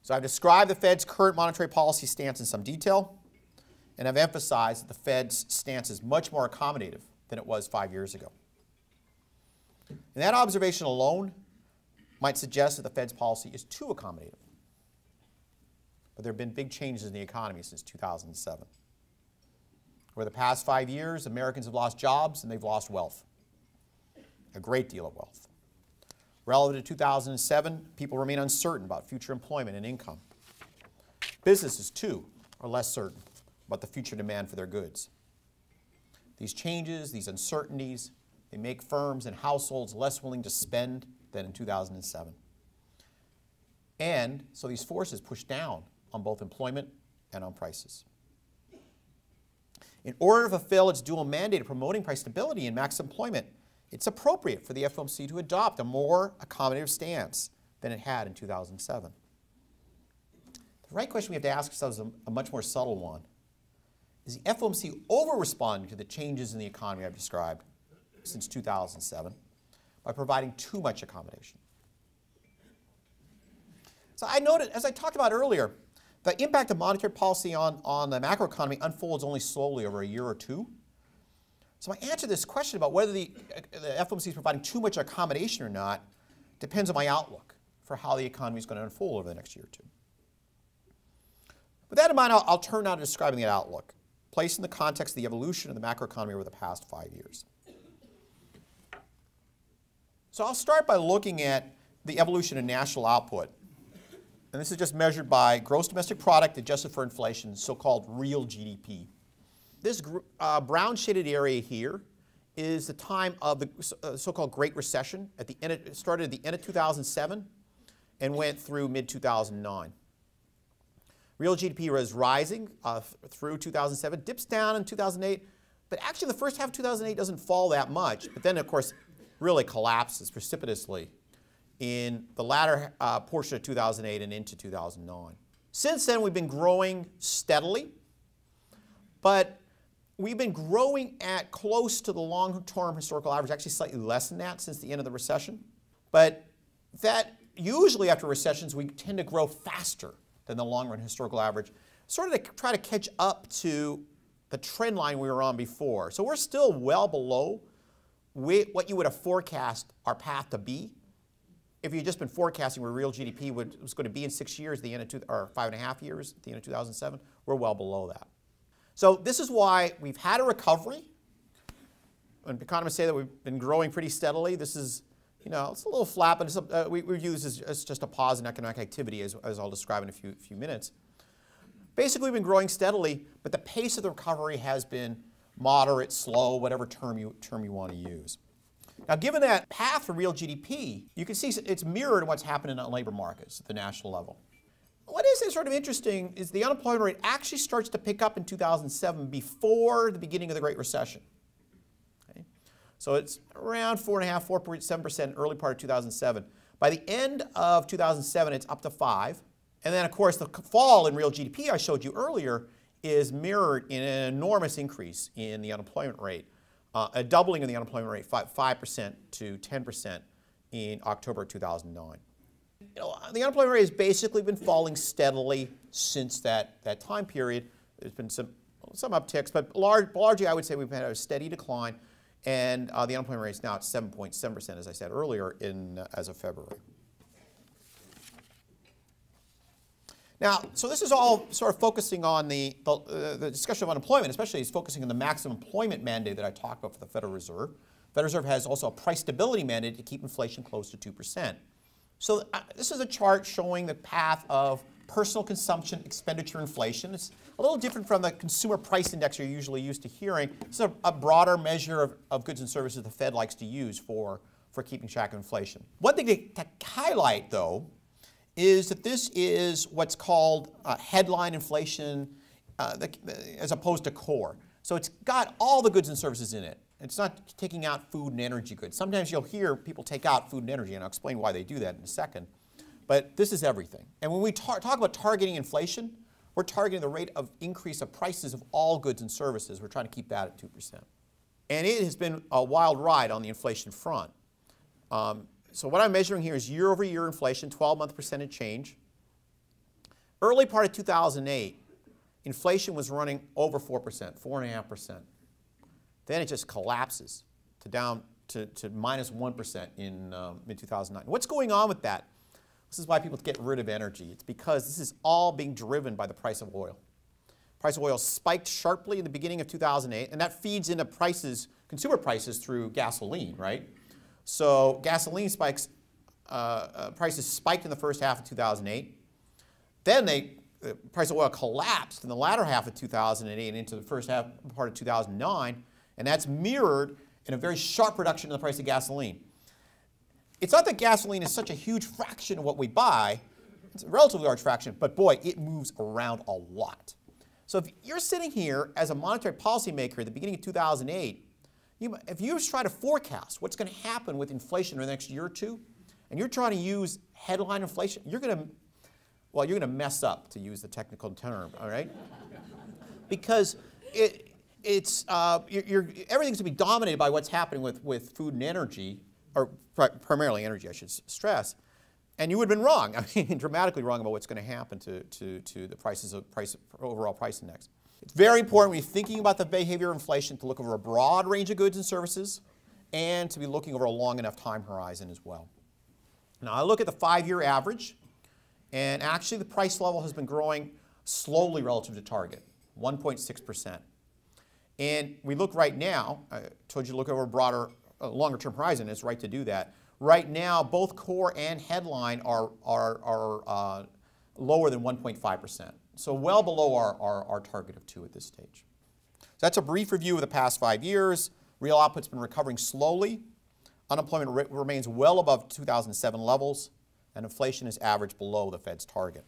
So I've described the Fed's current monetary policy stance in some detail, and I've emphasized that the Fed's stance is much more accommodative than it was 5 years ago. And that observation alone might suggest that the Fed's policy is too accommodative. But there have been big changes in the economy since 2007. Over the past 5 years, Americans have lost jobs and they've lost wealth, a great deal of wealth. Relative to 2007, people remain uncertain about future employment and income. Businesses, too, are less certain about the future demand for their goods. These changes, these uncertainties, they make firms and households less willing to spend than in 2007. And so these forces push down on both employment and on prices. In order to fulfill its dual mandate of promoting price stability and max employment, it's appropriate for the FOMC to adopt a more accommodative stance than it had in 2007. The right question we have to ask ourselves is a much more subtle one. Is the FOMC over-responding to the changes in the economy I've described since 2007 by providing too much accommodation? So I noted, as I talked about earlier, the impact of monetary policy on the macroeconomy unfolds only slowly over a year or two. So my answer to this question about whether the FOMC is providing too much accommodation or not depends on my outlook for how the economy is going to unfold over the next year or two. With that in mind, I'll turn now to describing that outlook, placed in the context of the evolution of the macroeconomy over the past 5 years. So I'll start by looking at the evolution of national output. And this is just measured by gross domestic product adjusted for inflation, so-called real GDP. This brown shaded area here is the time of the so-called Great Recession. It started at the end of 2007 and went through mid-2009. Real GDP was rising through 2007, dips down in 2008, but actually the first half of 2008 doesn't fall that much, but then of course really collapses precipitously in the latter portion of 2008 and into 2009. Since then we've been growing steadily, but we've been growing at close to the long-term historical average, actually slightly less than that since the end of the recession. But that usually after recessions we tend to grow faster than the long-run historical average, sort of to try to catch up to the trend line we were on before. So we're still well below what you would have forecast our path to be if you had just been forecasting where real GDP was going to be in 6 years, the end of or 5.5 years at the end of 2007. We're well below that. So this is why we've had a recovery. When economists say that we've been growing pretty steadily, this is, it's a little flat, but we view this as just a pause in economic activity, as I'll describe in a few minutes. Basically, we've been growing steadily, but the pace of the recovery has been moderate, slow, whatever term you want to use. Now, given that path for real GDP, you can see it's mirrored in what's happening in labor markets at the national level. What is sort of interesting is the unemployment rate actually starts to pick up in 2007 before the beginning of the Great Recession. Okay? So it's around 4.5%, 4.7% early part of 2007. By the end of 2007, it's up to 5%. And then, of course, the fall in real GDP I showed you earlier is mirrored in an enormous increase in the unemployment rate, a doubling of the unemployment rate, 5% to 10% in October 2009. The unemployment rate has basically been falling steadily since that time period. There's been some upticks, but largely I would say we've had a steady decline, and the unemployment rate is now at 7.7%, as I said earlier, as of February. Now, so this is all sort of focusing on the discussion of unemployment, especially is focusing on the maximum employment mandate that I talked about for the Federal Reserve. The Federal Reserve has also a price stability mandate to keep inflation close to 2%. So this is a chart showing the path of personal consumption, expenditure, inflation. It's a little different from the consumer price index you're usually used to hearing. It's a broader measure of goods and services the Fed likes to use for keeping track of inflation. One thing to highlight, though, is that this is what's called headline inflation as opposed to core. So it's got all the goods and services in it. It's not taking out food and energy goods. Sometimes you'll hear people take out food and energy, and I'll explain why they do that in a second. But this is everything. And when we talk about targeting inflation, we're targeting the rate of increase of prices of all goods and services. We're trying to keep that at 2%. And it has been a wild ride on the inflation front. So what I'm measuring here is year-over-year inflation, 12-month percentage change. Early part of 2008, inflation was running over 4%, 4.5%. Then it just collapses to down to minus 1% in mid-2009. What's going on with that? This is why people get rid of energy. It's because this is all being driven by the price of oil. Price of oil spiked sharply in the beginning of 2008, and that feeds into prices, consumer prices through gasoline, right? So gasoline spikes, prices spiked in the first half of 2008. Then the price of oil collapsed in the latter half of 2008 and into the first part of 2009, and that's mirrored in a very sharp reduction in the price of gasoline. It's not that gasoline is such a huge fraction of what we buy. It's a relatively large fraction, but boy, it moves around a lot. So if you're sitting here as a monetary policymaker at the beginning of 2008, if you try to forecast what's going to happen with inflation in the next year or two, and you're trying to use headline inflation, you're going to mess up, to use the technical term, all right? Because everything's going to be dominated by what's happening with food and energy, or primarily energy, I should stress. And you would have been wrong, I mean, dramatically wrong about what's going to happen to the overall price index. It's very important when you're thinking about the behavior of inflation to look over a broad range of goods and services and to be looking over a long enough time horizon as well. Now, I look at the 5-year average, and actually the price level has been growing slowly relative to target, 1.6%. And we look right now, I told you to look over a broader, longer term horizon, it's right to do that. Right now, both core and headline are lower than 1.5%. So well below our target of 2 at this stage. So that's a brief review of the past 5 years. Real output's been recovering slowly. Unemployment remains well above 2007 levels, and inflation is averaged below the Fed's target.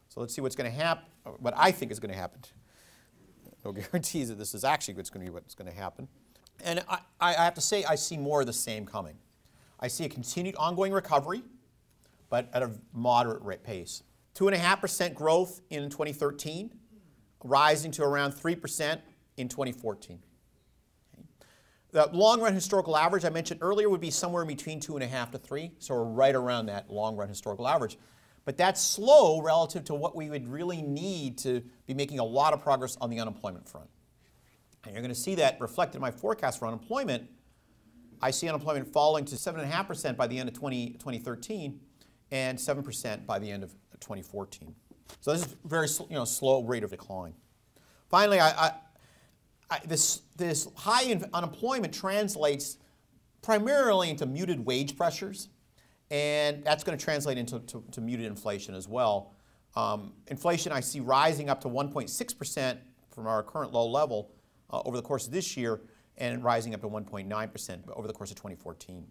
So let's see what's going to happen, what I think is going to happen. No guarantees that this is actually what's going to happen. And I have to say, I see more of the same coming. I see a continued ongoing recovery, but at a moderate rate pace. 2.5% growth in 2013, rising to around 3% in 2014. Okay. The long-run historical average I mentioned earlier would be somewhere between 2.5 to 3, so we're right around that long-run historical average. But that's slow relative to what we would really need to be making a lot of progress on the unemployment front. And you're going to see that reflected in my forecast for unemployment. I see unemployment falling to 7.5% by the end of 2013 and 7% by the end of 2014. So this is a very slow rate of decline. Finally, this high unemployment translates primarily into muted wage pressures, and that's going to translate into muted inflation as well. Inflation I see rising up to 1.6% from our current low level over the course of this year, and rising up to 1.9% over the course of 2014.